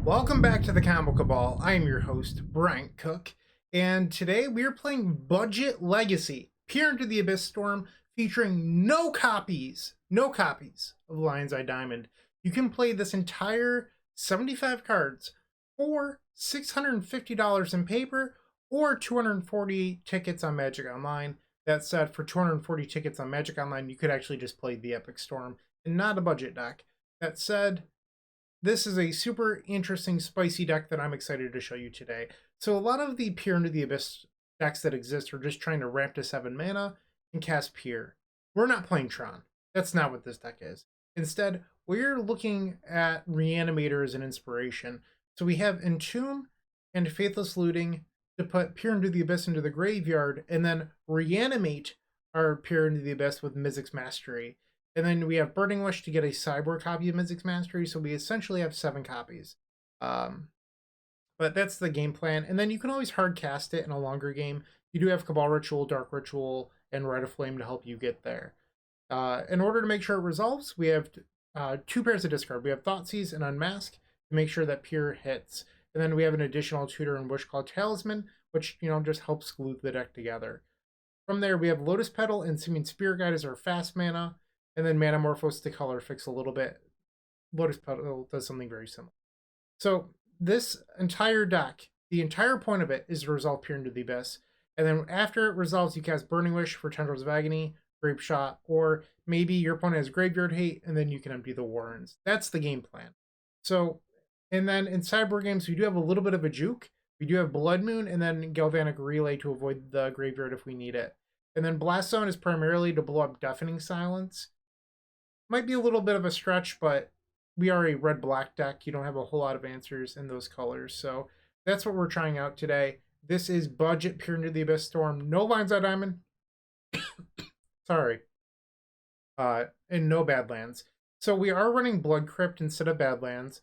Welcome back to the Combo Cabal. I am your host, Bryant Cook, and today we are playing Budget Legacy, Peer into the Abyss Storm, featuring no copies of Lion's Eye Diamond. You can play this entire 75 cards for $650 in paper or 240 tickets on Magic Online. That said, for 240 tickets on Magic Online, you could actually just play the Epic Storm and not a budget deck. That said, this is a super interesting, spicy deck that I'm excited to show you today. So a lot of the Peer into the Abyss decks that exist are just trying to ramp to 7 mana and cast Peer. We're not playing Tron. That's not what this deck is. Instead, we're looking at Reanimator as an inspiration. So we have Entomb and Faithless Looting to put Peer into the Abyss into the graveyard, and then reanimate our Peer into the Abyss with Mizzix Mastery. And then we have Burning Wish to get a cyborg copy of Mizzix Mastery, so we essentially have 7 copies. But that's the game plan. And then you can always hard cast it in a longer game. You do have Cabal Ritual, Dark Ritual, and Rite of Flame to help you get there. In order to make sure it resolves, we have 2 pairs of discard. We have Thoughtseize and Unmask to make sure that Peer hits. And then we have an additional tutor and Wish called Talisman, which, just helps glue the deck together. From there, we have Lotus Petal and Simian Spirit Guide as our fast mana. And then Manamorphose to color fix a little bit. Lotus Petal does something very similar. So this entire deck, the entire point of it is to resolve Peer into the Abyss. And then after it resolves, you cast Burning Wish for Tendrils of Agony, Grape Shot, or maybe your opponent has Graveyard Hate, and then you can empty the Warrens. That's the game plan. So, and then in sideboard games, we do have a little bit of a juke. We do have Blood Moon and then Galvanic Relay to avoid the graveyard if we need it. And then Blast Zone is primarily to blow up Deafening Silence. Might be a little bit of a stretch, but we are a red-black deck. You don't have a whole lot of answers in those colors. So that's what we're trying out today. This is budget Peer into the Abyss Storm. No Lion's Eye Diamond. Sorry. And no Badlands. So we are running Blood Crypt instead of Badlands.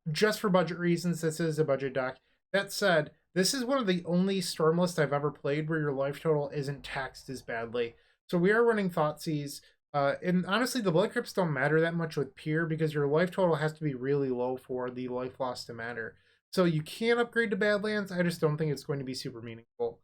Just for budget reasons, this is a budget deck. That said, this is one of the only Storm lists I've ever played where your life total isn't taxed as badly. So we are running Thoughtseize. And honestly, the Blood Crypts don't matter that much with Peer because your life total has to be really low for the life loss to matter. So you can upgrade to Badlands. I just don't think it's going to be super meaningful.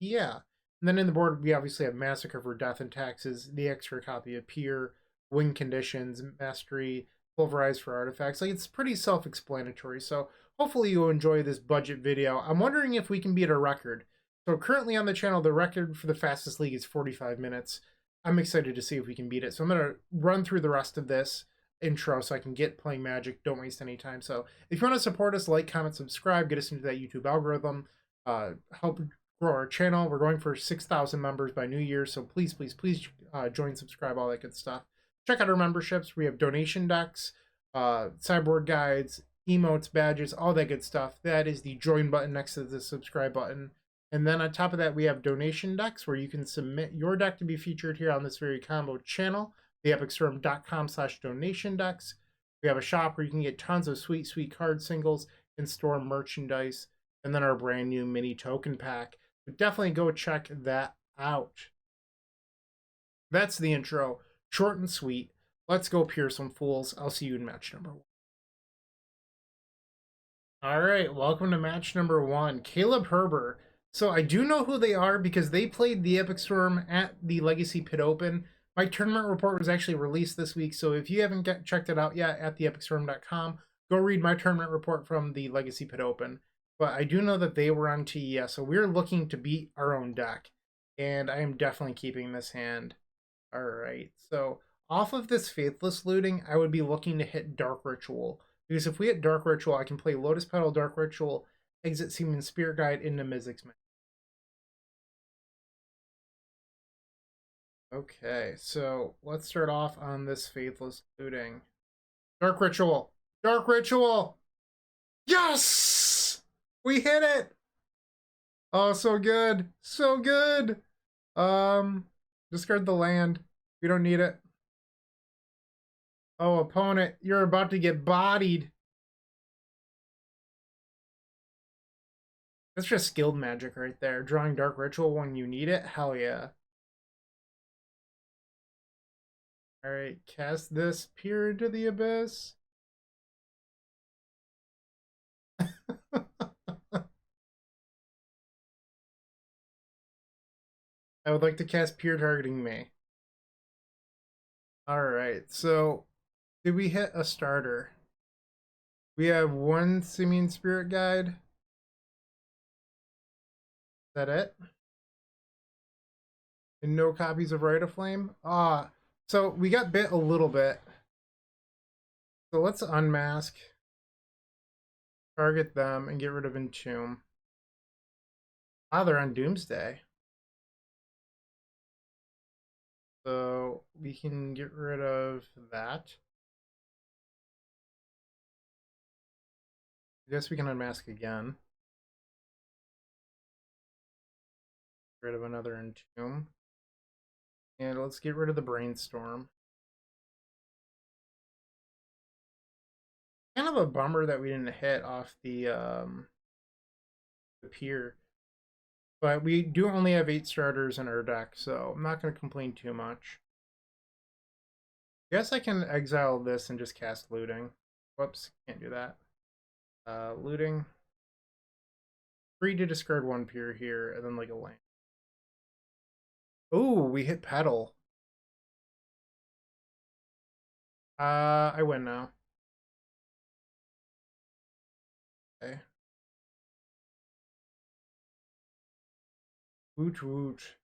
Yeah. And then in the board, we obviously have Massacre for Death and Taxes, the extra copy of Peer, Win Conditions, Mastery, Pulverize for Artifacts. Like, it's pretty self-explanatory. So hopefully you'll enjoy this budget video. I'm wondering if we can beat a record. So currently on the channel, the record for the fastest league is 45 minutes. I'm excited to see if we can beat it. So I'm going to run through the rest of this intro so I can get playing Magic. Don't waste any time. So if you want to support us, like, comment, subscribe, get us into that YouTube algorithm, help grow our channel. We're going for 6,000 members by New Year. So please, please, please join, subscribe, all that good stuff. Check out our memberships. We have donation decks, sideboard guides, emotes, badges, all that good stuff. That is the join button next to the subscribe button. And then on top of that, we have donation decks where you can submit your deck to be featured here on this very combo channel, theepicstorm.com/donation decks. We have a shop where you can get tons of sweet, sweet card singles and store merchandise. And then our brand new mini token pack. So definitely go check that out. That's the intro. Short and sweet. Let's go Peer some fools. I'll see you in match number 1. All right, welcome to match number 1. Caleb Herber. So I do know who they are because they played the Epic Storm at the Legacy Pit Open. My tournament report was actually released this week, so if you haven't checked it out yet at theepicstorm.com, go read my tournament report from the Legacy Pit Open. But I do know that they were on TES, so we're looking to beat our own deck. And I am definitely keeping this hand. All right, so off of this Faithless Looting, I would be looking to hit Dark Ritual. Because if we hit Dark Ritual, I can play Lotus Petal, Dark Ritual, Izzet Delver, Spirit Guide into Mizzix. Okay, so let's start off on this Faithless Looting. Dark Ritual! Dark Ritual! Yes! We hit it! Oh, so good. So good! Discard the land. We don't need it. Oh, opponent, you're about to get bodied. That's just skilled magic right there. Drawing Dark Ritual when you need it? Hell yeah. Alright, cast this Peer into the Abyss. I would like to cast Peer targeting me. Alright, so did we hit a starter? We have one Simian Spirit Guide. Is that it? And no copies of Rite of Flame? Ah, so we got bit a little bit. So let's unmask, target them, and get rid of Entomb. Ah, they're on Doomsday. So we can get rid of that. I guess we can unmask again. Get rid of another Entomb. And let's get rid of the Brainstorm. Kind of a bummer that we didn't hit off the pier. But we do only have 8 starters in our deck, so I'm not going to complain too much. I guess I can exile this and just cast Looting. Whoops, can't do that. Looting. Free to discard 1 pier here, and then like a land. Ooh, we hit Petal. I win now. Okay. Woot woot.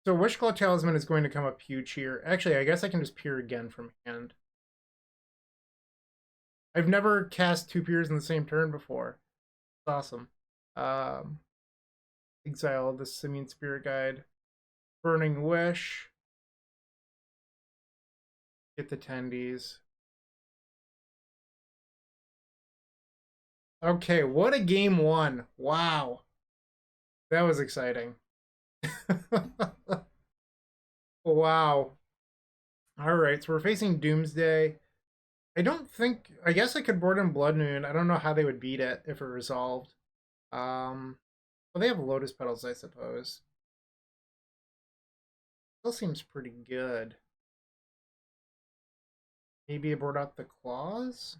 So Wishclaw Talisman is going to come up huge here. Actually, I guess I can just peer again from hand. I've never cast 2 peers in the same turn before. It's awesome. Exile the Simian Spirit Guide. Burning Wish. Get the tendies. Okay, what a game 1. Wow. That was exciting. Wow. Alright, so we're facing Doomsday. I guess I could board in Blood Moon. I don't know how they would beat it if it resolved. Well, they have Lotus Petals, I suppose. Still seems pretty good. Maybe I board out the Claws?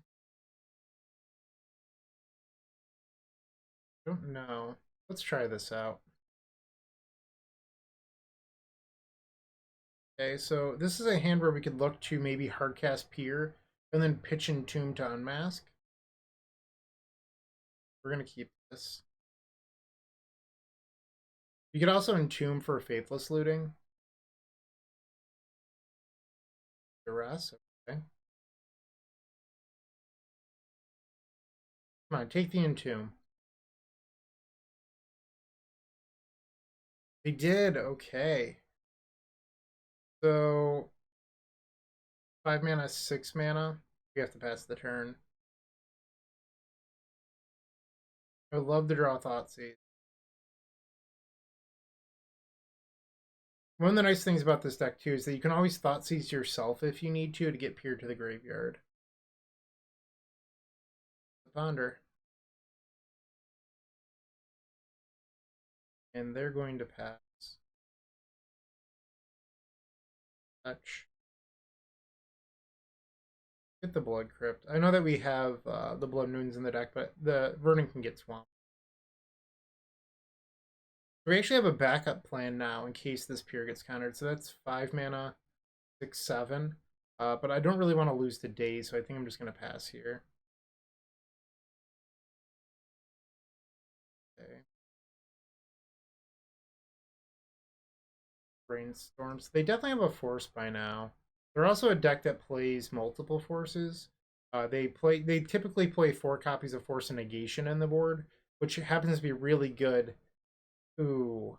I don't know. Let's try this out. Okay, so this is a hand where we could look to maybe hardcast Pier and then pitch Entomb to unmask. We're going to keep this. You could also Entomb for Faithless Looting. Duress, okay. Come on, take the Entomb. They did, okay. So 5 mana, 6 mana. We have to pass the turn. I would love to draw Thoughtseize. One of the nice things about this deck too is that you can always Thoughtseize yourself if you need to get Peer to the graveyard. Ponder. And they're going to pass. Touch. Get the Blood Crypt. I know that we have the Blood Moons in the deck, but the Vernon can get swamped. We actually have a backup plan now in case this Peer gets countered. So that's 5 mana, 6, 7. But I don't really want to lose the day, so I think I'm just going to pass here. Okay. Brainstorms. They definitely have a force by now. They're also a deck that plays multiple forces. They typically play 4 copies of Force and Negation in the board, which happens to be really good. Ooh,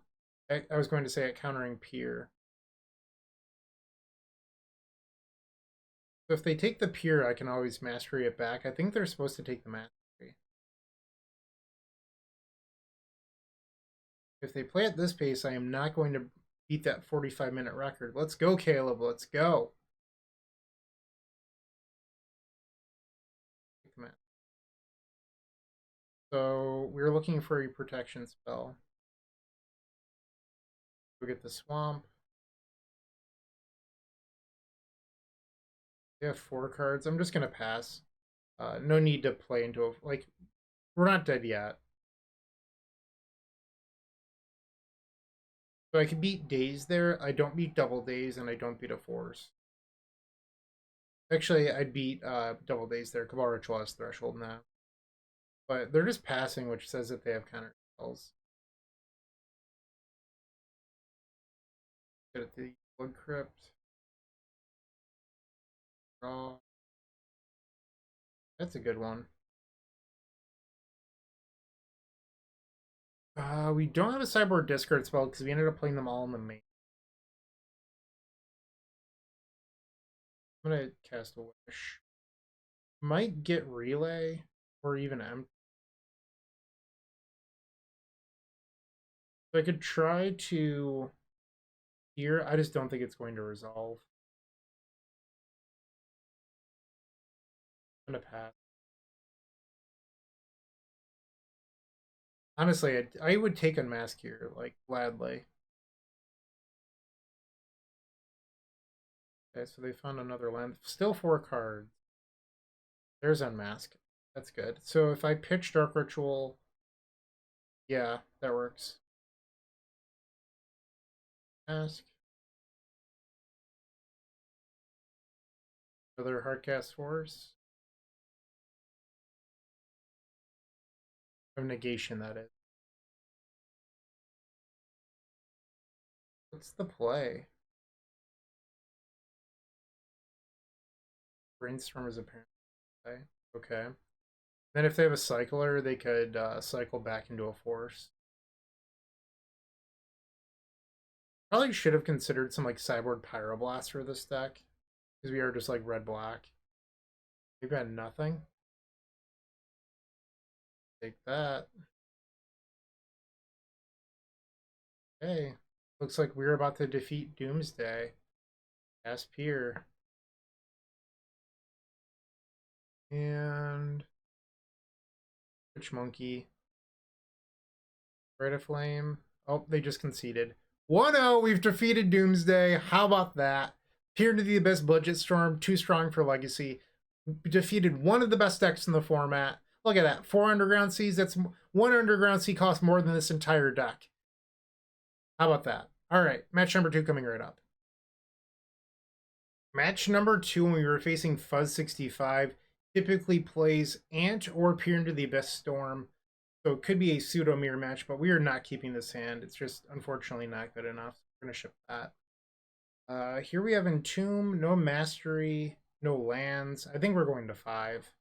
I was going to say at countering Peer. So if they take the Peer, I can always Mastery it back. I think they're supposed to take the Mastery. If they play at this pace, I am not going to beat that 45-minute record. Let's go, Caleb. Let's go. So we're looking for a protection spell. We'll get the Swamp. We have 4 cards. I'm just going to pass. No need to play into a... Like, we're not dead yet. So I could beat Daze there. I don't beat Double Daze, and I don't beat a Force. Actually, I'd beat Double Daze there. Cabal Ritual has Threshold now. But they're just passing, which says that they have counter spells. Get at the Blood Crypt. Draw. That's a good one. We don't have a sideboard discard spell because we ended up playing them all in the main. I'm gonna cast a Wish. Might get Relay or even Empty. So I could try to here. I just don't think it's going to resolve. I'm gonna pass. Honestly, I would take Unmask here, like, gladly. Okay, so they found another land. Still 4 cards. There's Unmask. That's good. So if I pitch Dark Ritual, yeah, that works. Mask. Another Hardcast Force. Of negation, that is. What's the play? Brainstorm is apparently play. Okay. Then if they have a cycler, they could cycle back into a force. Probably should have considered some like Cyborg Pyroblast for this deck. Because we are just like red-black. We've got nothing. Take that. Okay. Looks like we're about to defeat Doomsday. Cast Pier. And Witch Monkey. Red of Flame. Oh, they just conceded. 1-0, we've defeated Doomsday. How about that? Peer to the Abyss Budget Storm, too strong for Legacy. We defeated one of the best decks in the format. Look at that. 4 Underground Seas. That's 1 Underground Sea costs more than this entire deck. How about that? All right, match number 2 coming right up. Match number 2, when we were facing Fuzz65, typically plays Ant or Peer into the Abyss Storm. So it could be a pseudo mirror match, but we are not keeping this hand. It's just unfortunately not good enough. We're going to ship that. Here we have Entomb, no Mastery, no lands. I think we're going to 5.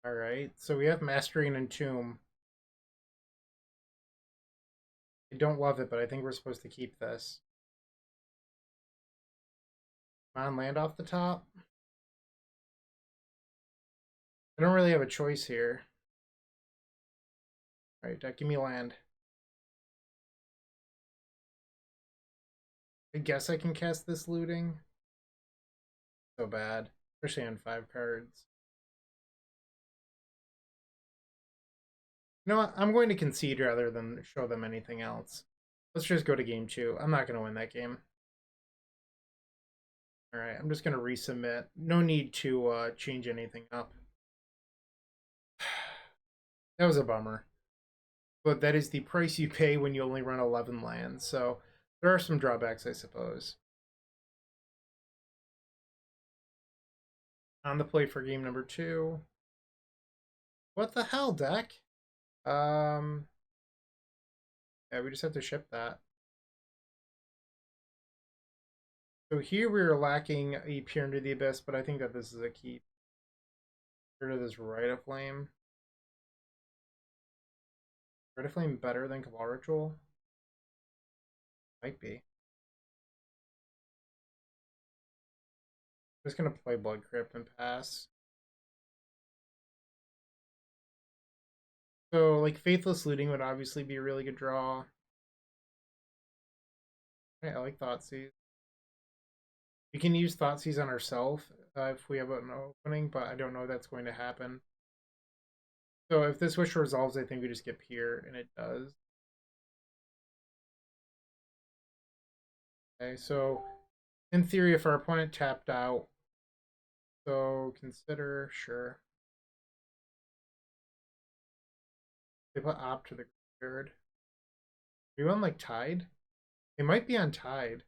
All right, so we have Mastery and Entomb. I don't love it, but I think we're supposed to keep this. Come on, land off the top. I don't really have a choice here. All right, give me land. I guess I can cast this looting. So bad, especially on 5 cards. You know what? I'm going to concede rather than show them anything else. Let's just go to game 2. I'm not going to win that game. All right, I'm just going to resubmit. No need to change anything up. That was a bummer. But that is the price you pay when you only run 11 lands. So there are some drawbacks, I suppose. On the play for game number 2. What the hell, deck? Yeah, we just have to ship that. So here we're lacking a Peer into the Abyss, but I think that this is a keep. Get rid of this Rite of Flame. Rite of Flame better than Cabal Ritual? Might be. I'm just gonna play Blood Crypt and pass. So, like, Faithless Looting would obviously be a really good draw. I like Thoughtseize. We can use Thoughtseize on ourselves if we have an opening, but I don't know that's going to happen. So if this wish resolves, I think we just get Pier, and it does. Okay, so in theory, if our opponent tapped out, so consider, sure. They put Opt to the graveyard. Are you on like Tide? It might be on Tide.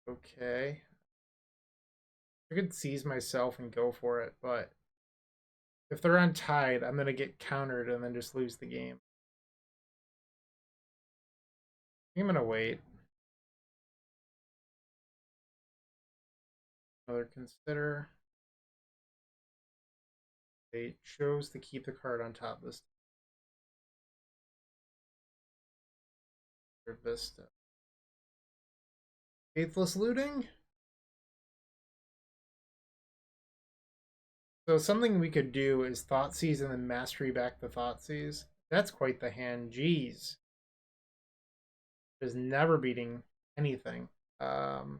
Okay. I could seize myself and go for it, but if they're on Tide, I'm gonna get countered and then just lose the game. I'm gonna wait. Another consider. They chose to keep the card on top of this Vista. Faithless Looting? So something we could do is Thoughtseize and then Mastery back the Thoughtseize. That's quite the hand. Jeez. Is never beating anything. Wow.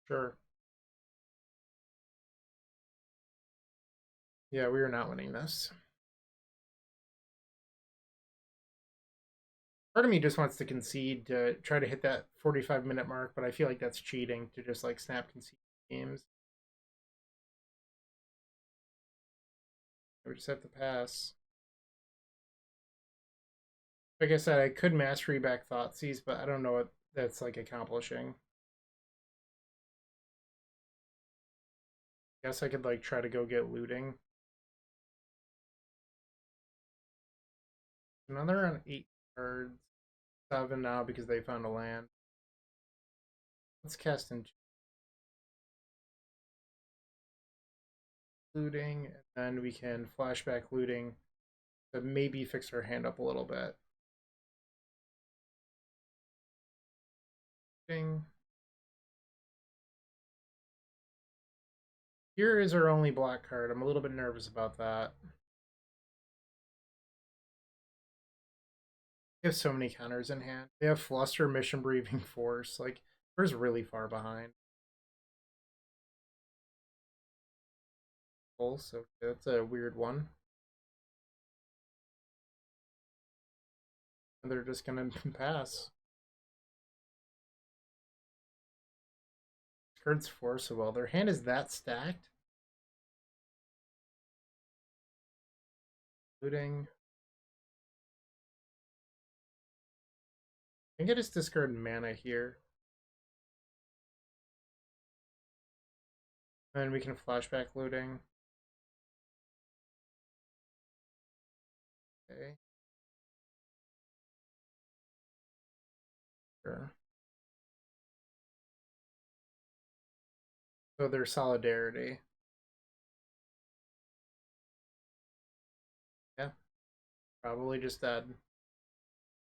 Sure. Yeah, we are not winning this. Part of me just wants to concede to try to hit that 45-minute mark, but I feel like that's cheating to just like snap concede games. We just have to pass. Like I said, I could mastery back Thoughtseize, but I don't know what that's like accomplishing. Guess I could like try to go get looting. Another on 8 cards. 7 now because they found a land. Let's cast into looting, and then we can flashback looting to maybe fix our hand up a little bit. Here is our only black card. I'm a little bit nervous about that. They have so many counters in hand. They have Fluster, Mission Breathing Force. Like, we're really far behind. So that's a weird one. And they're just gonna pass. This card's forcible. Their hand is that stacked. Looting. I think I just discard mana here. And then we can flashback looting. Okay. Sure. So their solidarity. Yeah. Probably just dead.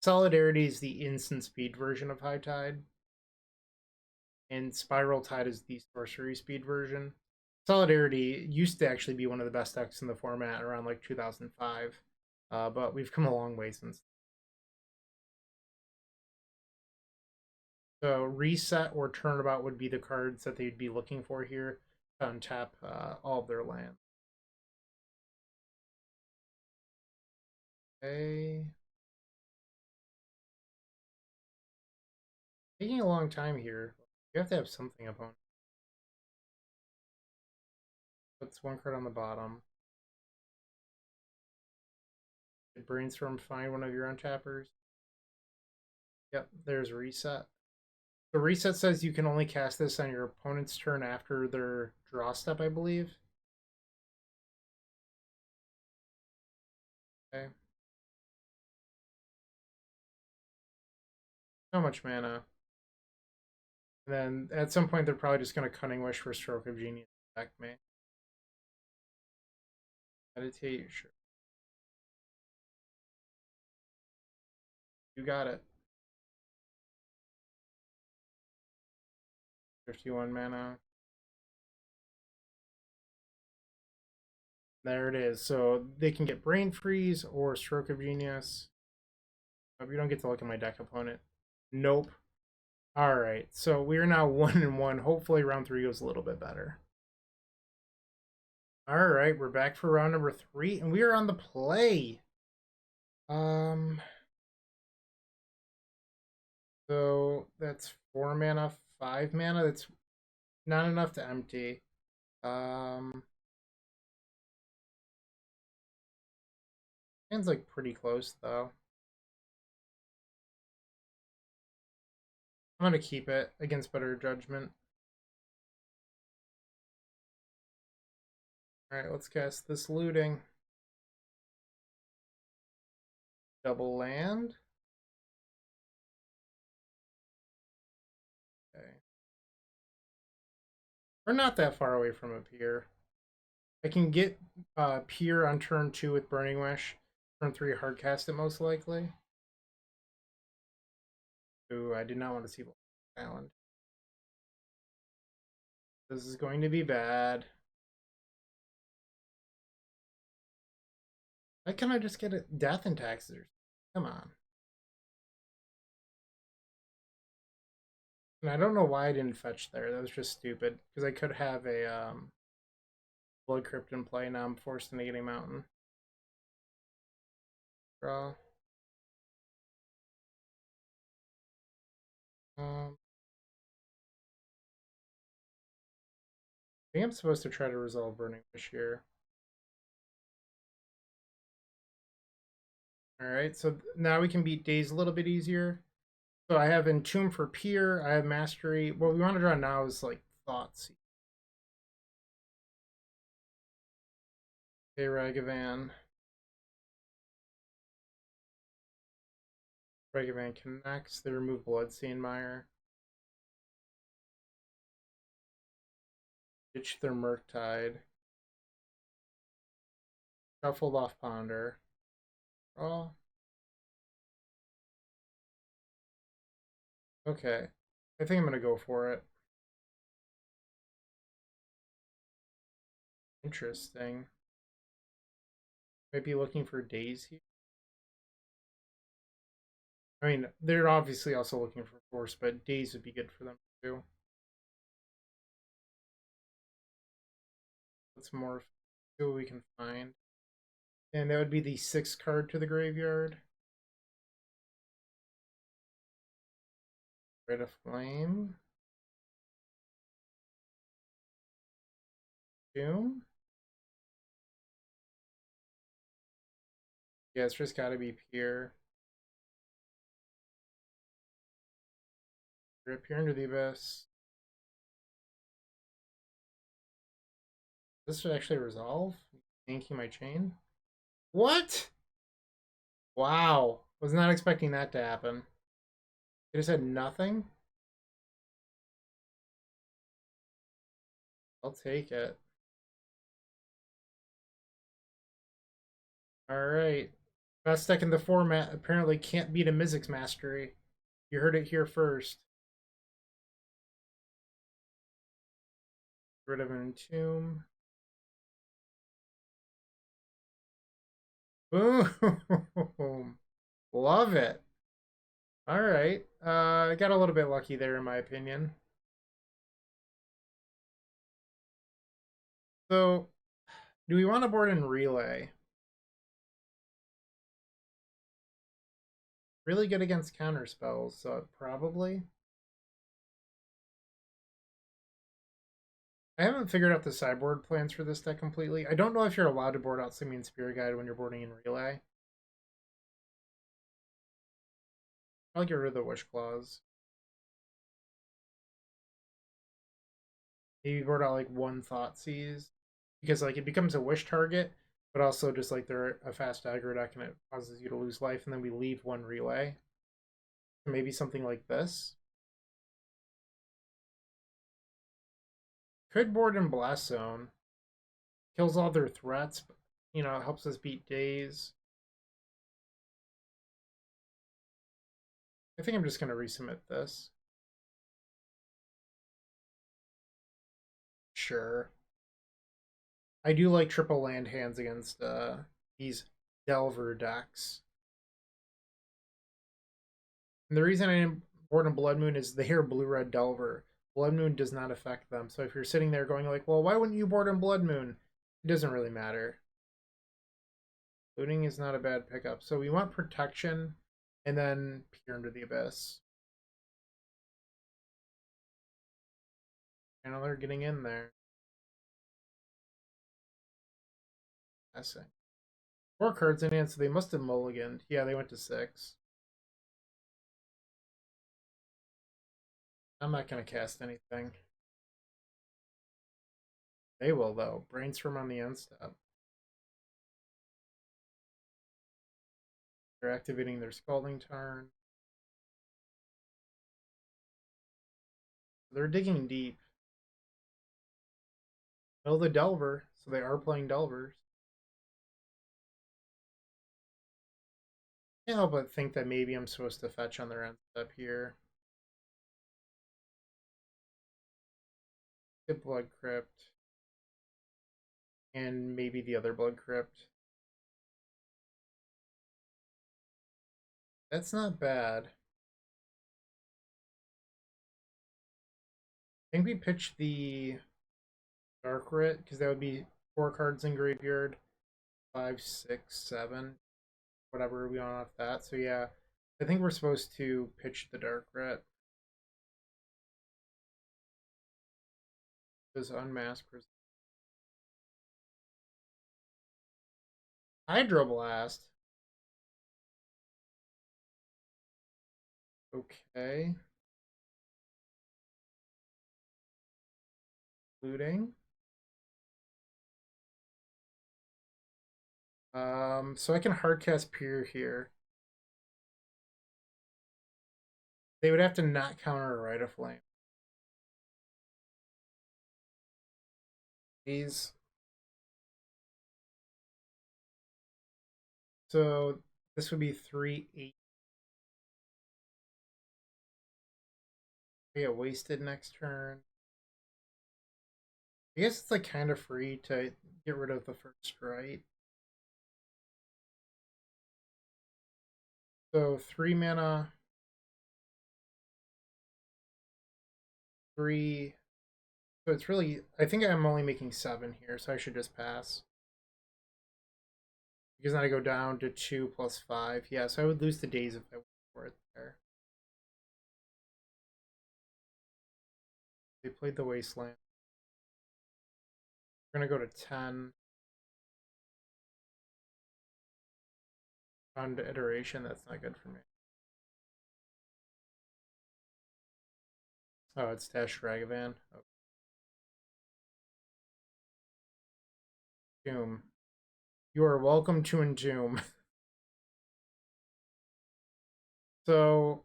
Solidarity is the instant speed version of High Tide. And Spiral Tide is the sorcery speed version. Solidarity used to actually be one of the best decks in the format around like 2005, but we've come a long way since. So reset or turnabout would be the cards that they'd be looking for here to untap all of their land. Okay. Taking a long time here. You have to have something opponent. Puts one card on the bottom. Brainstorm, find one of your untappers. Yep, there's reset. The reset says you can only cast this on your opponent's turn after their draw step, I believe. Okay. How much mana? And then at some point they're probably just going to Cunning Wish for Stroke of Genius attack me. Meditate, sure. You got it. 51 mana. There it is. So they can get Brain Freeze or Stroke of Genius. Oh, you don't get to look at my deck opponent. Nope. All right. So we are now 1-1. Hopefully round 3 goes a little bit better. All right, we're back for round number 3, and we are on the play. So that's 4 mana, 5 mana. That's not enough to empty. Hand's like pretty close though. I'm gonna keep it against better judgment. Alright, let's cast this looting. Double land. Okay. We're not that far away from a pier. I can get pier on turn 2 with Burning Wish. Turn 3 hardcast it most likely. Ooh, I did not want to see Island. This is going to be bad. Why can't I just get a death and taxes? Come on. And I don't know why I didn't fetch there. That was just stupid. Because I could have a Blood Crypt in play. Now I'm forced into getting Mountain. Draw. I think I'm supposed to try to resolve Burning Wish here. Alright, so now we can beat Days a little bit easier. So I have Entomb for Pier, I have Mastery. What we want to draw now is like Thoughtseize. Okay, Ragavan. Ragavan connects, they remove Bloodstained Mire. Ditch their Murktide. Shuffled off Ponder. Oh. Okay. I think I'm gonna go for it. Interesting. Might be looking for Days here. I mean, they're obviously also looking for Force, but Days would be good for them too. Let's morph. See what we can find. And that would be the 6th card to the graveyard. Red of Flame. Doom. Yeah, it's just gotta be Pier. Rip Pier into the Abyss. This should actually resolve. Yanking my chain. What? Wow. Was not expecting that to happen. They just had nothing? I'll take it. Alright. Best deck in the format apparently can't beat a Mizzix Mastery. You heard it here first. Get rid of an Entomb. Boom! Love it. Alright. I got a little bit lucky there in my opinion. So, do we want to board in Relay? Really good against counter spells, so probably. I haven't figured out the sideboard plans for this deck completely. I don't know if you're allowed to board out Simian Spirit Guide when you're boarding in Relay. I'll get rid of the Wish Claws. Maybe board out like one Thoughtseize. Because like it becomes a wish target, but also just like they're a fast aggro deck and it causes you to lose life, and then we leave one Relay. So maybe something like this. Could board in Blast Zone. Kills all their threats, but you know, it helps us beat Days. I think I'm just gonna resubmit this. Sure. I do like triple land hands against these Delver decks. And the reason I didn't board in Blood Moon is they are blue-red Delver. Blood Moon does not affect them. So if you're sitting there going like, well, why wouldn't you board in Blood Moon? It doesn't really matter. Looting is not a bad pickup. So we want protection and then Peer into the Abyss. And they're getting in there. Passing. 4 cards in hand, so they must have mulliganed. Yeah, they went to 6. I'm not going to cast anything. They will, though. Brainstorm on the end step. They're activating their Scalding Tarn. They're digging deep. Oh, the Delver, so they are playing Delvers. Yeah, but think that maybe I'm supposed to fetch on their end step here. Good Blood Crypt. And maybe the other Blood Crypt. That's not bad. I think we pitch the Dark Writ, because that would be 4 cards in graveyard. 5, 6, 7. Whatever we want off that. So yeah, I think we're supposed to pitch the Dark Writ. Does Unmask. Hydroblast. Okay. Looting. So I can hardcast Peer here. They would have to not counter a Rite of Flame. These. So this would be 3, 8. I get wasted next turn. I guess it's like kind of free to get rid of the first right. So 3 mana, 3. So it's really, I think I'm only making 7 here, so I should just pass. Because then I go down to 2 plus 5. Yeah, so I would lose the days if I went for it there. They played the Wasteland. We're going to go to 10. On to iteration, that's not good for me. Oh, it's Dash Ragavan. Oh. Entomb. You are welcome to Entomb. So,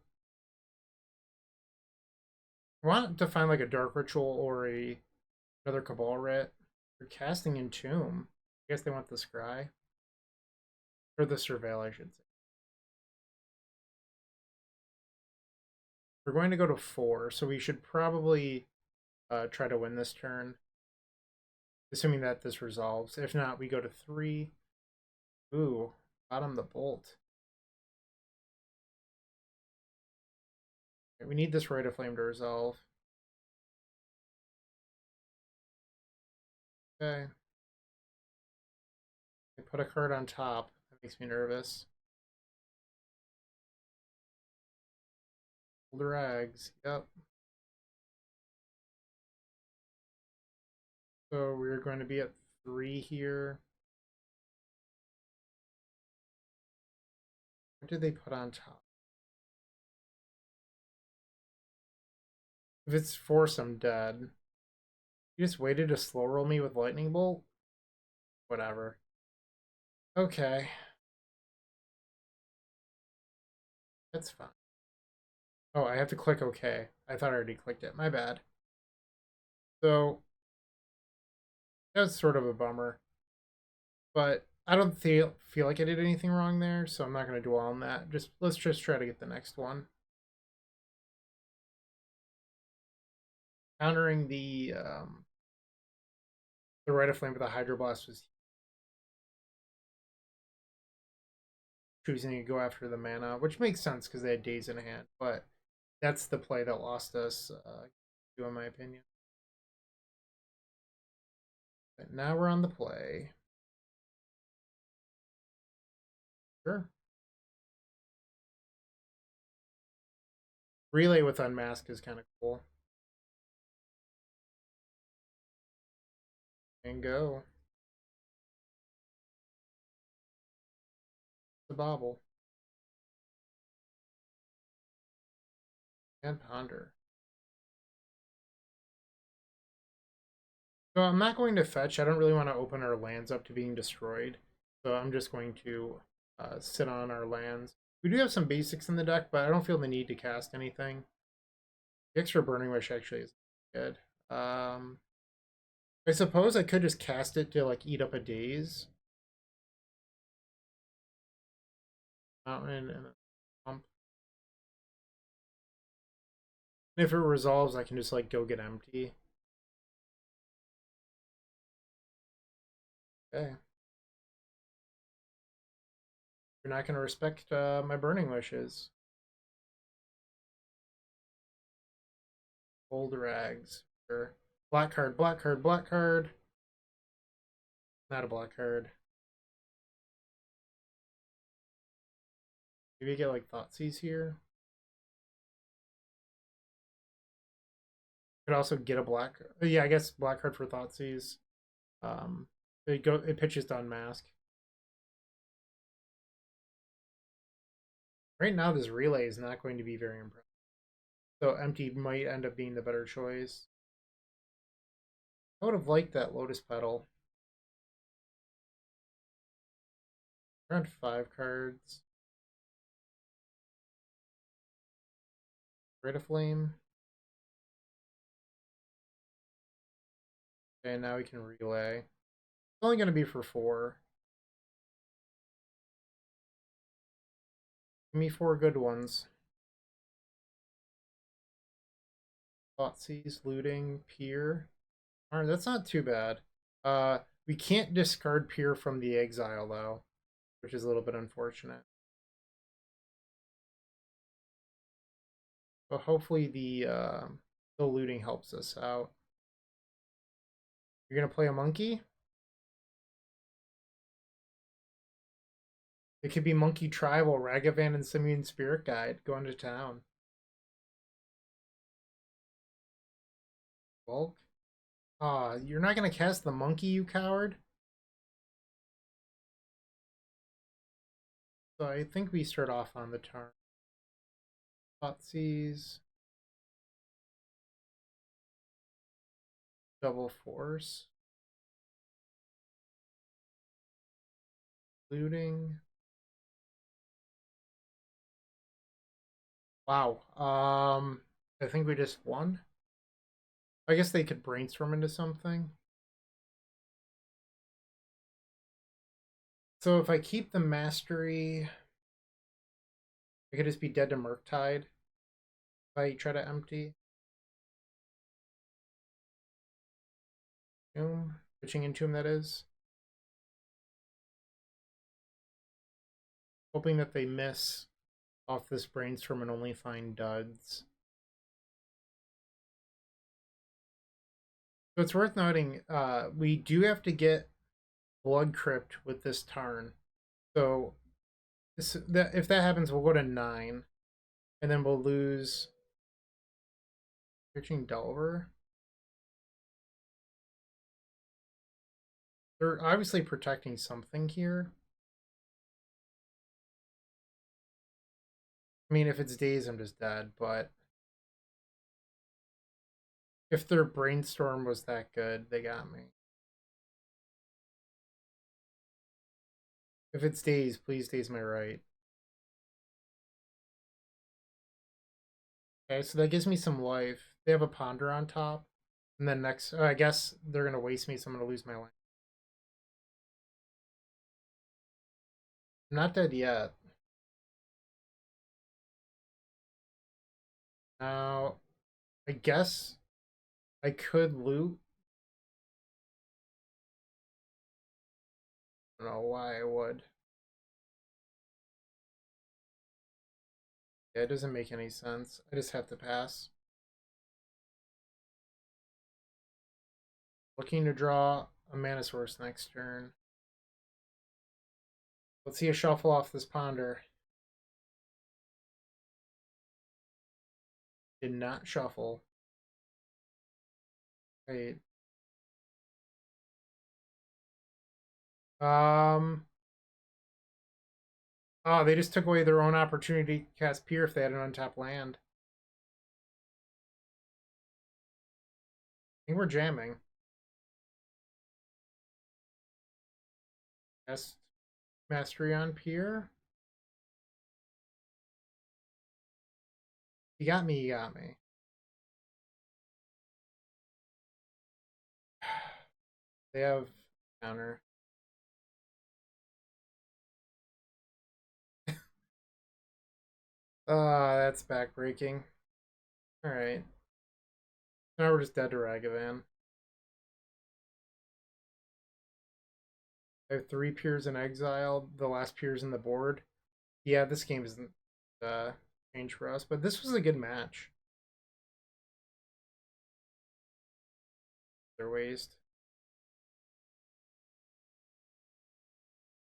I want to find like a Dark Ritual or another Cabal Writ. They're casting Entomb. I guess they want the Scry. Or the Surveil, I should say. We're going to go to 4, so we should probably try to win this turn. Assuming that this resolves. If not, we go to 3. Ooh, bottom the bolt. Okay, we need this Rite of Flame to resolve. Okay. I put a card on top. That makes me nervous. Drags. Yep. So we're going to be at 3 here. What did they put on top? If it's Force, I'm dead. You just waited to slow roll me with Lightning Bolt? Whatever. Okay. That's fine. Oh, I have to click OK. I thought I already clicked it. My bad. So, that's sort of a bummer. But I don't feel like I did anything wrong there, so I'm not going to dwell on that. Let's just try to get the next one. Countering the Rite of Flame with a Hydroblast was choosing to go after the mana, which makes sense because they had days in hand, but that's the play that lost us, in my opinion. But now we're on the play. Sure. Relay with Unmask is kind of cool. And go. The bobble. And ponder. So I'm not going to fetch. I don't really want to open our lands up to being destroyed. So I'm just going to sit on our lands. We do have some basics in the deck, but I don't feel the need to cast anything. The extra Burning Wish actually is good. I suppose I could just cast it to like eat up a daze. Mountain and a pump. And if it resolves, I can just like go get empty. Okay. You're not going to respect my Burning Wishes. Gold rags. Sure. Black card, black card, black card. Not a black card. Maybe you get like Thoughtseize here. Could also get a black. Yeah, I guess black card for Thoughtseize. It pitches to Unmask. Right now, this relay is not going to be very impressive. So empty might end up being the better choice. I would have liked that Lotus Petal. Around 5 cards. Rid of Flame. Okay, now we can relay. It's only going to be for 4. Give me 4 good ones. Thoughtseize, Looting, Pier. Alright, that's not too bad. We can't discard Pier from the exile, though, which is a little bit unfortunate. But hopefully the looting helps us out. You're gonna play a monkey? It could be Monkey Tribal, Ragavan, and Simian Spirit Guide going to town. Bulk? You're not gonna cast the monkey, you coward? So I think we start off on the turn. Thoughtseize. Double Force. Looting. Wow. I think we just won. I guess they could brainstorm into something. So if I keep the mastery, I could just be dead to Murktide if I try to empty. Pitching into him, that is. Hoping that they miss off this brainstorm and only find duds. So it's worth noting, we do have to get Blood Crypt with this turn. So if that happens, we'll go to 9. And then we'll lose Izzet Delver. They're obviously protecting something here. I mean, if it's days, I'm just dead, but if their brainstorm was that good, they got me. If it's days, please days my right. Okay, so that gives me some life. They have a ponder on top. And then next, I guess they're going to waste me, so I'm going to lose my land. I'm not dead yet. Now, I guess I could loot. I don't know why I would. Yeah, it doesn't make any sense. I just have to pass. Looking to draw a Mana Source next turn. Let's see a shuffle off this ponder. Did not shuffle. Wait. Oh, they just took away their own opportunity to cast Pier if they had an untapped land. I think we're jamming. Cast Mastery on Pier. You got me, you got me. They have counter. That's backbreaking. Alright. Now we're just dead to Ragavan. I have 3 Piers in exile. The last Piers in the board. Yeah, this game isn't change for us, but this was a good match. They're waste.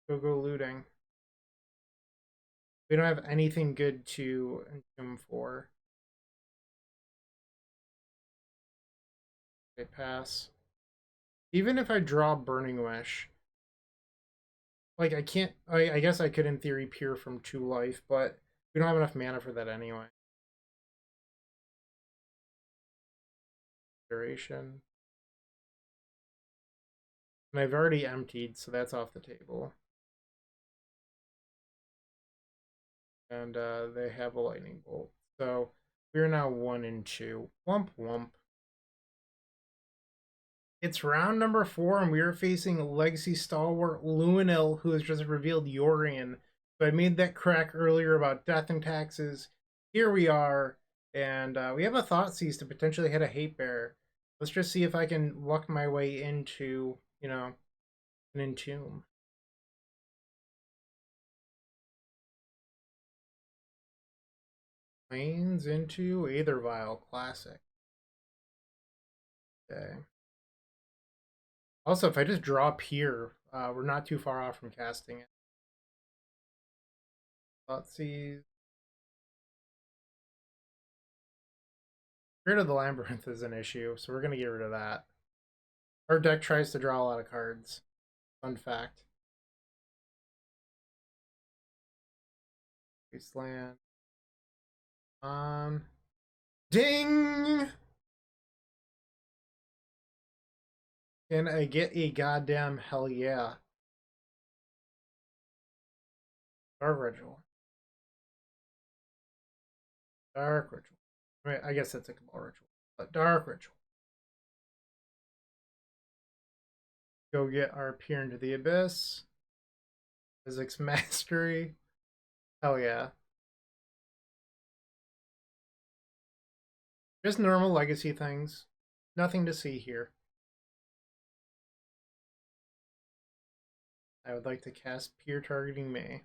Go looting. We don't have anything good to Entomb for. Okay, pass. Even if I draw Burning Wish, like I can't. I guess I could in theory Peer from 2 life, but we don't have enough mana for that anyway. Duration. And I've already emptied, so that's off the table. And they have a lightning bolt. So we're now 1 and 2. Wump wump. It's round number 4, and we are facing Legacy Stalwart Luinil, who has just revealed Yorion. So I made that crack earlier about Death and Taxes. Here we are, and we have a Thoughtseize to potentially hit a Hate Bear. Let's just see if I can luck my way into, you know, an Entomb. Planes into Aethervial, classic. Okay. Also, if I just drop here, we're not too far off from casting it. Thoughtseize. Rid of the Labyrinth is an issue, so we're going to get rid of that. Our deck tries to draw a lot of cards. Fun fact. Wasteland. Ding! Can I get a goddamn hell yeah? Dark Ritual. Dark Ritual. I mean, I guess it's a Cabal Ritual. But Dark Ritual. Go get our Peer into the Abyss. Mizzix Mastery. Hell yeah. Just normal legacy things. Nothing to see here. I would like to cast Peer targeting me.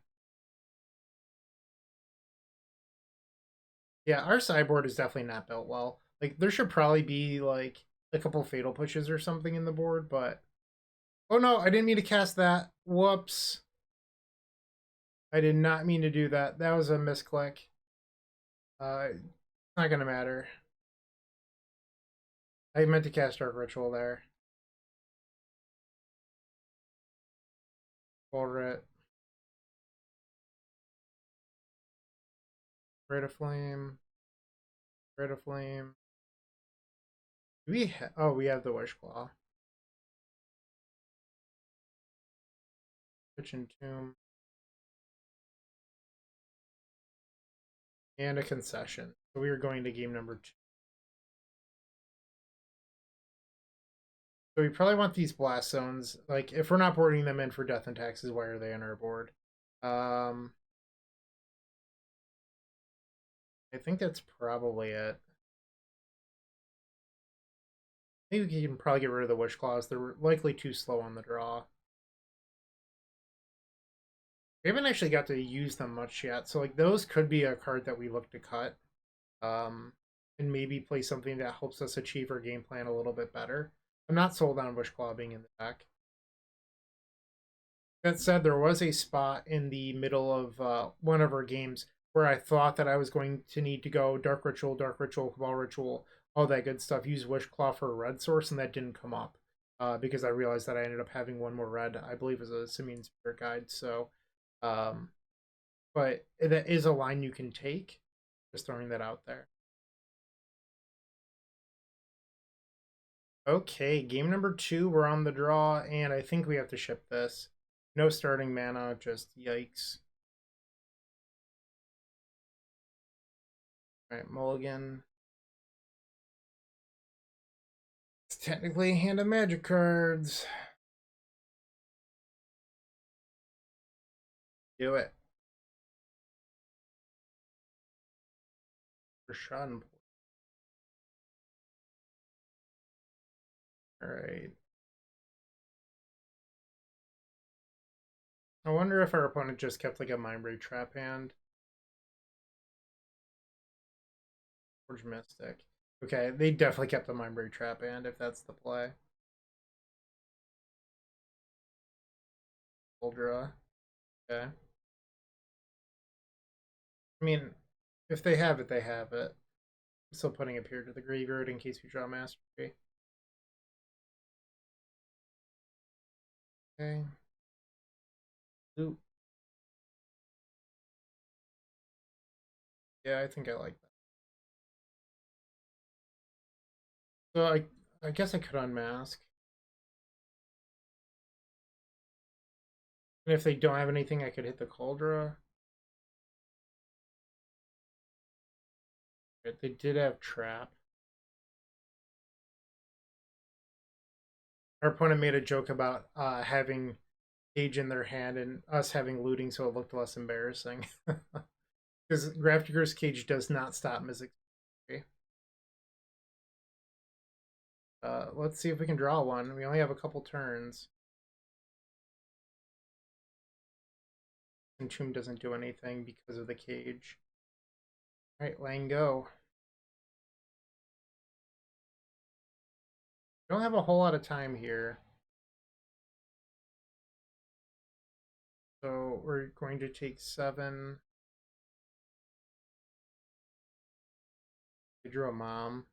Yeah, our sideboard is definitely not built well. Like, there should probably be, like, a couple fatal pushes or something in the board, but... Oh no, I didn't mean to cast that. Whoops. I did not mean to do that. That was a misclick. It's not gonna matter. I meant to cast Dark Ritual there. Bullet. Red of Flame. Red of Flame. Do we oh, we have the Wish Claw. Kitchen Tomb. And a concession. So we are going to game number 2. So we probably want these blast zones. Like, if we're not boarding them in for Death and Taxes, why are they on our board? I think that's probably it. Maybe we can probably get rid of the Wish Claws. They're likely too slow on the draw. We haven't actually got to use them much yet, so like those could be a card that we look to cut. And maybe play something that helps us achieve our game plan a little bit better. I'm not sold on Wish Claw being in the deck. That said, there was a spot in the middle of one of our games where I thought that I was going to need to go Dark Ritual, Cabal Ritual, all that good stuff, use Wish Claw for a red source, and that didn't come up because I realized that I ended up having one more red, I believe, as a Simian Spirit Guide. So but that is a line you can take. Just throwing that out there. Okay, game number 2, we're on the draw, and I think we have to ship this. No starting mana, just yikes. Alright, mulligan. It's technically a hand of magic cards. Do it. For Schadenpool. Alright. I wonder if our opponent just kept like a Mindbreak trap hand. Forge Mystic. Okay, they definitely kept the Mindbreak trap hand if that's the play. Uldra. Okay. I mean, if they have it, they have it. I'm still putting it here to the graveyard in case we draw Mastery. Okay. Ooh. Yeah, I think I like that. So I guess I could unmask. And if they don't have anything, I could hit the Cauldron. They did have Trap. Our opponent made a joke about having Cage in their hand and us having looting, so it looked less embarrassing. Because Grafdigger's Cage does not stop Mizzix. Let's see if we can draw one. We only have a couple turns. Entomb doesn't do anything because of the cage. Alright, Lang go. Don't have a whole lot of time here. So we're going to take 7. I drew a mom.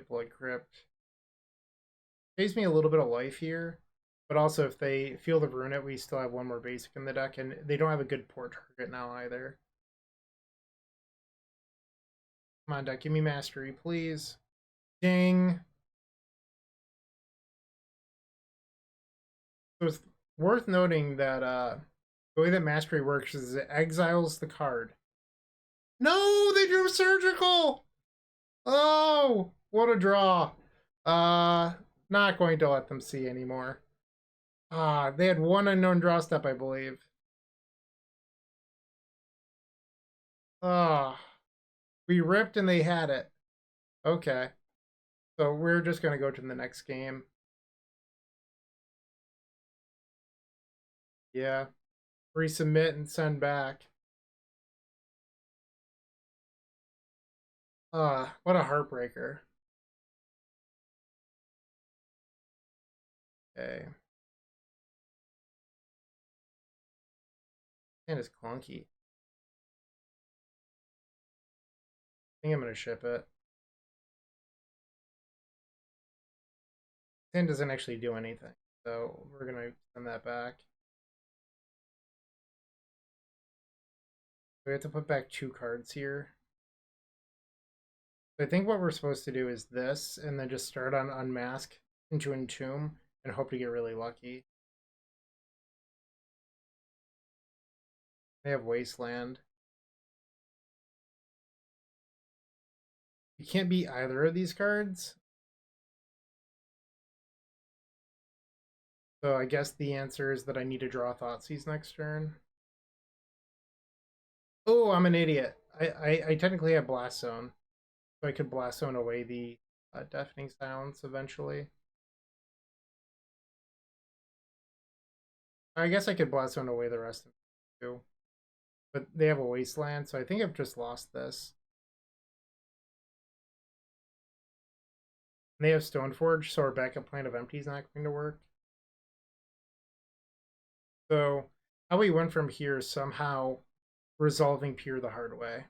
Blood Crypt. Saves me a little bit of life here. But also, if they Field of Ruin it, we still have one more basic in the deck, and they don't have a good port target now either. Come on, deck, give me Mastery, please. Ding. So it's worth noting that the way that Mastery works is it exiles the card. No, they drew Surgical! Oh, what a draw. Not going to let them see anymore. They had one unknown draw step, I believe. We ripped and they had it. Okay. So we're just going to go to the next game. Yeah. Resubmit and send back. What a heartbreaker. Okay. And it's clunky. I think I'm going to ship it. 10 doesn't actually do anything, so we're going to send that back. We have to put back 2 cards here. I think what we're supposed to do is this, and then just start on Unmask into Entomb, and hope to get really lucky. They have Wasteland. You can't beat either of these cards. So I guess the answer is that I need to draw Thoughtseize next turn. Oh, I'm an idiot. I technically have Blast Zone. So I could Blast Zone away the Deafening Silence eventually. I guess I could Blast Zone away the rest of them too. But they have a Wasteland, so I think I've just lost this. And they have Stoneforge, so our backup plan of Empty is not going to work. So how we went from here is somehow resolving Pure the hard way.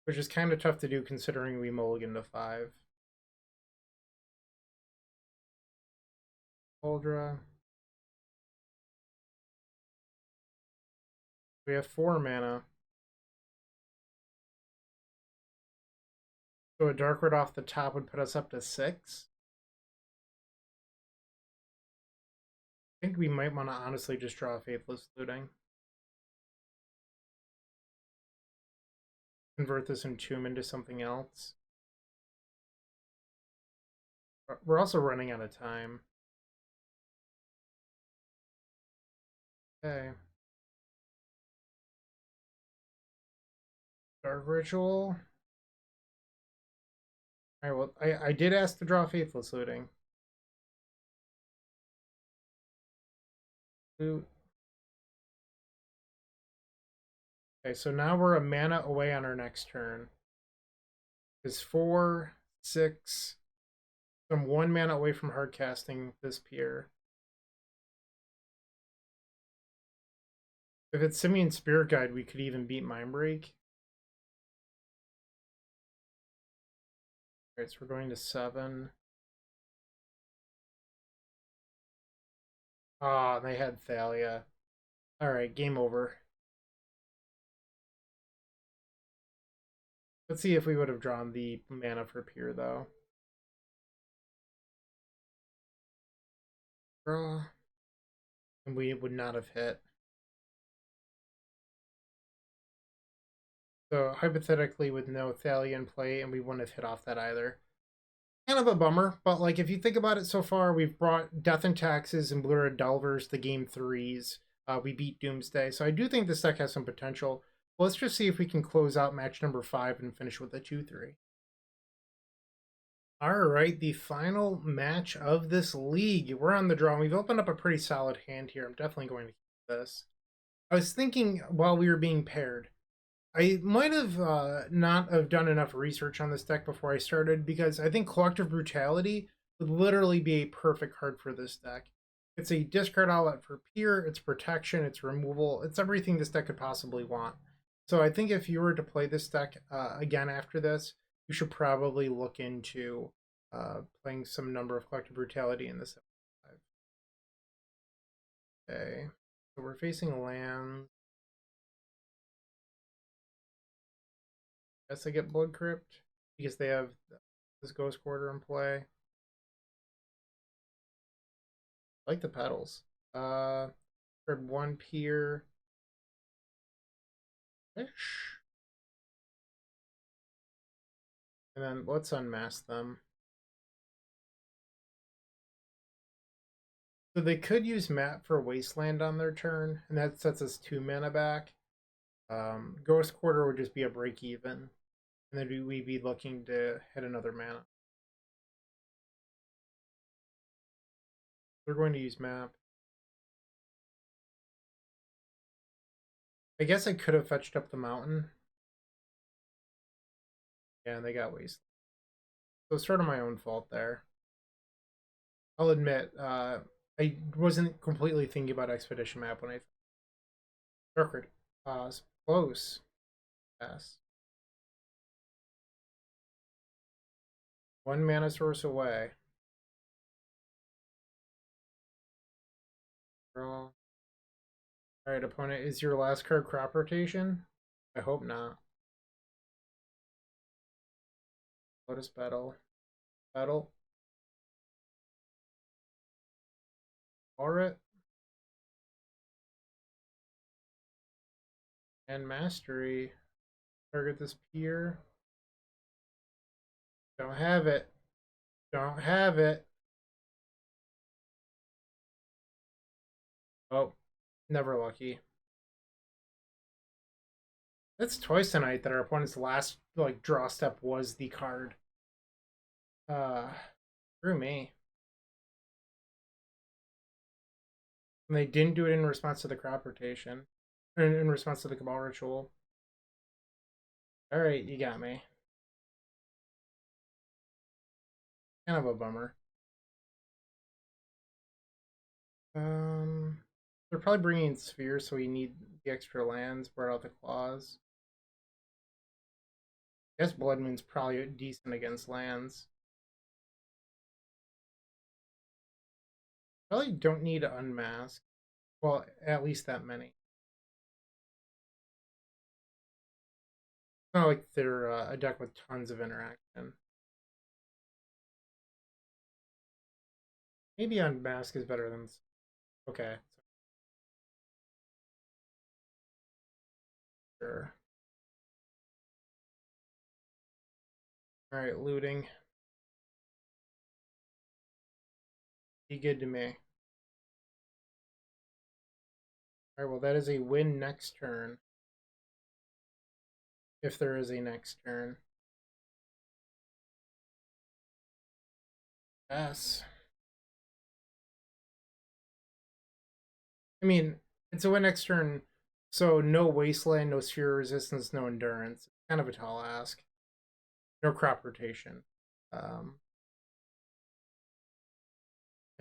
Which is kind of tough to do considering we mulligan to 5. Uldra. We have 4 mana. So a Dark Red off the top would put us up to 6. I think we might want to honestly just draw a Faithless Looting. Convert this Entomb into something else. We're also running out of time. Okay. Dark Ritual. Alright, well, I did ask to draw Faithless Looting. Okay, so now we're a mana away on our next turn. Is 4, 6. I'm 1 mana away from hard casting this Pier. If it's Simian Spirit Guide, we could even beat Mindbreak. Alright, so we're going to 7. Ah, they had Thalia. Alright, game over. Let's see if we would have drawn the mana for Pier, though. Draw. And we would not have hit. So, hypothetically, with no Thalia in play, and we wouldn't have hit off that either. Kind of a bummer, but like if you think about it so far, we've brought Death and Taxes and Izzet Delvers, the game 3s. We beat Doomsday, so I do think this deck has some potential. Well, let's just see if we can close out match number 5 and finish with a 2-3. Alright, the final match of this league. We're on the draw. We've opened up a pretty solid hand here. I'm definitely going to keep this. I was thinking while we were being paired, I might have not have done enough research on this deck before I started, because I think Collective Brutality would literally be a perfect card for this deck. It's a discard outlet for Pier, it's protection, it's removal, it's everything this deck could possibly want. So I think if you were to play this deck again after this, you should probably look into playing some number of Collective Brutality in this. Okay, so we're facing land. Guess I get Blood Crypt because they have this Ghost Quarter in play. I like the petals. Heard 1 Pier. Ish. And then let's unmask them. So they could use Map for Wasteland on their turn, and that sets us 2 mana back. Ghost Quarter would just be a break even, and then we'd be looking to hit another mana. We're going to use Map. I guess I could have fetched up the mountain. Yeah, and they got Wasteland. So it's sort of my own fault there. I'll admit, I wasn't completely thinking about Expedition Map when I Dark pause. Close. Pass. 1 mana source away. Draw. Alright, opponent, is your last card crop rotation? I hope not. Lotus Battle. Battle. Aura. And Mastery. Target this Pier. Don't have it. Don't have it. Oh, never lucky. That's twice tonight that our opponent's last draw step was the card. Screw me. And they didn't do it in response to the crop rotation. Or in response to the Cabal Ritual. Alright, you got me. Kind of a bummer. They're probably bringing in Spheres, so we need the extra lands. Brought out the Claws. I guess Blood Moon's probably decent against lands. Probably don't need to unmask. Well, at least that many. It's not like they're a deck with tons of interaction. Maybe unmask is better than. Okay. Sure. Alright, looting. Be good to me. Alright, well, that is a win next turn. If there is a next turn. Yes. I mean, it's a win next turn, so no wasteland, no sphere resistance, no endurance. It's kind of a tall ask. No crop rotation.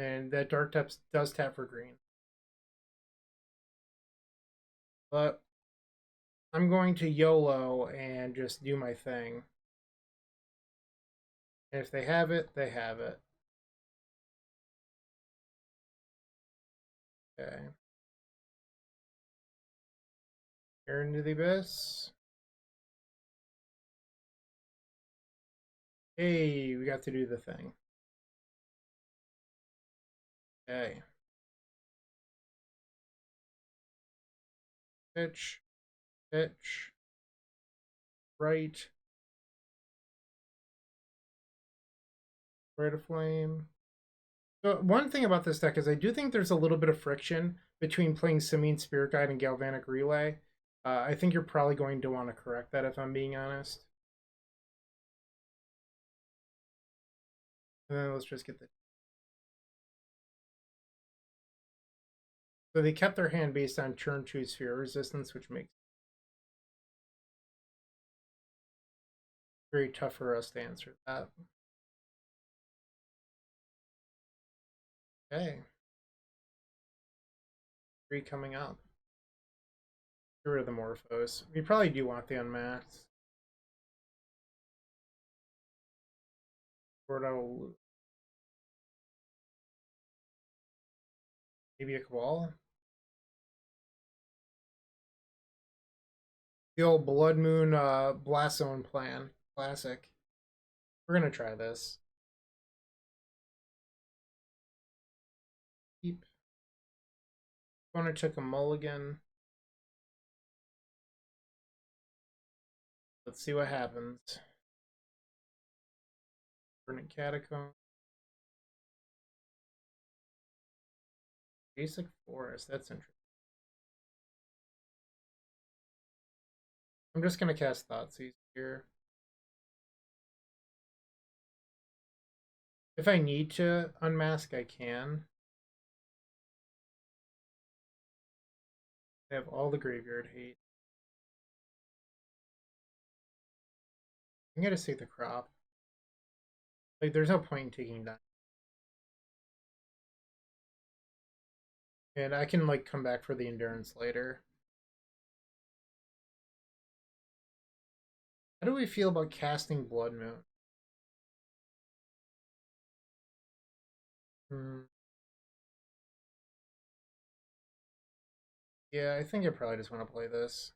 And that dark depth does tap for green. But I'm going to YOLO and just do my thing. And if they have it, they have it. Okay. Here into the abyss. Hey, we got to do the thing. Okay. Pitch. Pitch. Right. Right of flame. So one thing about this deck is I do think there's a little bit of friction between playing Simian Spirit Guide and Galvanic Relay. I think you're probably going to want to correct that if I'm being honest. And then let's just get the... So they kept their hand based on turn 2 sphere resistance, which makes it very tough for us to answer that. Okay. 3 coming up. Get rid of the Morphos. We probably do want the Unmasked. Gordo. Maybe a Cabal. The old Blood Moon Blast Zone plan. Classic. We're gonna try this. Keep. Opponent took a mulligan. Let's see what happens. Burning Catacomb. Basic Forest. That's interesting. I'm just gonna cast Thoughtseize here. If I need to unmask, I can. I have all the graveyard hate. I'm gonna take the crop. Like, there's no point in taking that. And I can, like, come back for the endurance later. How do we feel about casting Blood Moon? Yeah, I think I probably just want to play this.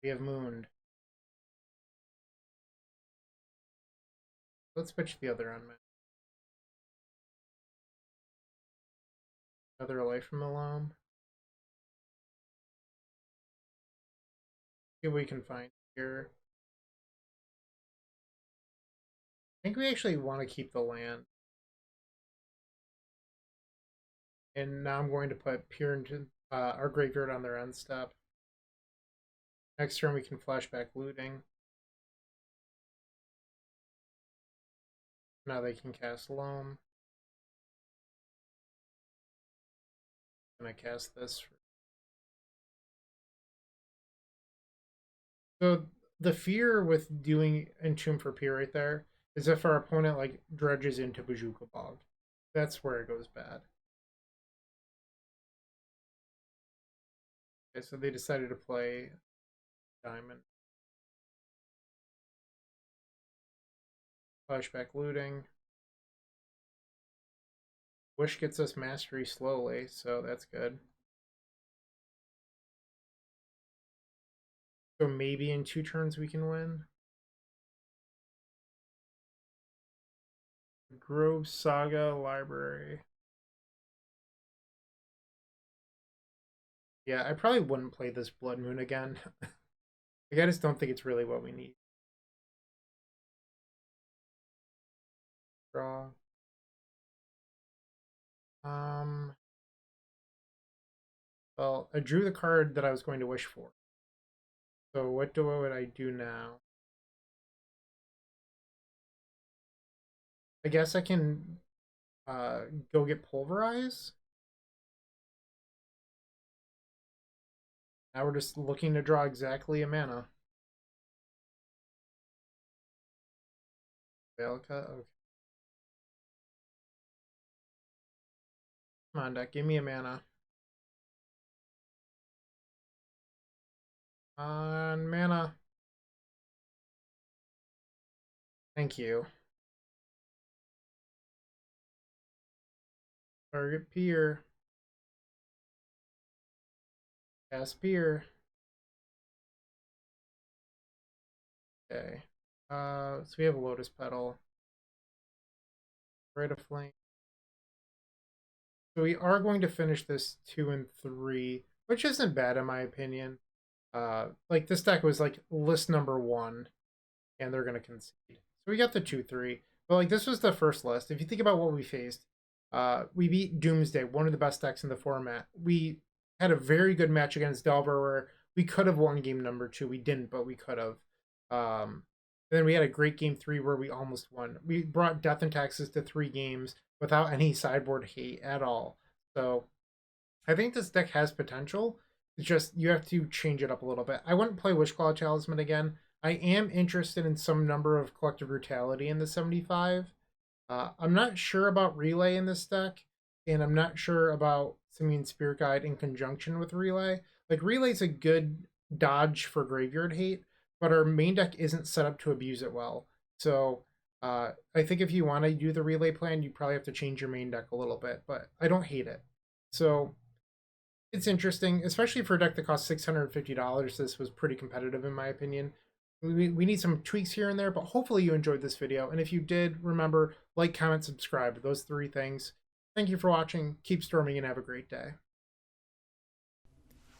We have Mooned. Let's pitch the other unmet. Another Life from the Loam. See what we can find here. I think we actually want to keep the land. And now I'm going to put Peer into our graveyard on their end step. Next turn we can flashback Looting. Now they can cast Loam. And I cast this. So the fear with doing Entomb for Peer right there is if our opponent like dredges into Bajuka Bog. That's where it goes bad. Okay, so they decided to play Diamond. Flashback Looting. Wish gets us mastery slowly, so that's good. So maybe in 2 turns we can win. Grove Saga Library. Yeah, I probably wouldn't play this Blood Moon again. Like, I just don't think it's really what we need. Draw. Well, I drew the card that I was going to wish for. So what would I do now? I guess I can go get Pulverize. Now we're just looking to draw exactly a mana. Veilka, okay. Come on, deck, give me a mana. On mana. Thank you. Target Pier. Cast Pier. Okay. So we have a Lotus Petal. Rite of Flame. So we are going to finish this 2 and 3, which isn't bad in my opinion. Like this deck was like list number 1, and they're gonna concede. So we got the 2-3. But like this was the first list. If you think about what we faced, we beat Doomsday, one of the best decks in the format. We had a very good match against Delver where we could have won game number 2. We didn't, but we could have. Then we had a great game 3 where we almost won. We brought Death and Taxes to 3 games without any sideboard hate at all. So I think this deck has potential. It's just you have to change it up a little bit. I wouldn't play Wishclaw Talisman again. I am interested in some number of Collective Brutality in the 75. I'm not sure about Relay in this deck, and I'm not sure about Simian Spirit Guide in conjunction with Relay. Like, Relay's a good dodge for Graveyard Hate, but our main deck isn't set up to abuse it well. So I think if you want to do the Relay plan, you probably have to change your main deck a little bit, but I don't hate it. So it's interesting, especially for a deck that costs $650. This was pretty competitive in my opinion. We need some tweaks here and there, but hopefully you enjoyed this video. And if you did, remember, like, comment, subscribe. Those 3 things. Thank you for watching. Keep storming and have a great day.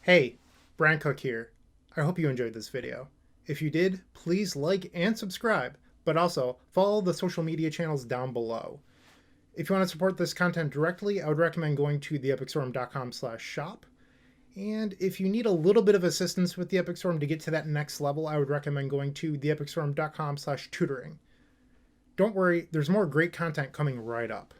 Hey, Bryant Cook here. I hope you enjoyed this video. If you did, please like and subscribe, but also follow the social media channels down below. If you want to support this content directly, I would recommend going to theepicstorm.com/shop. And if you need a little bit of assistance with the Epic Storm to get to that next level, I would recommend going to theepicstorm.com/tutoring. Don't worry, there's more great content coming right up.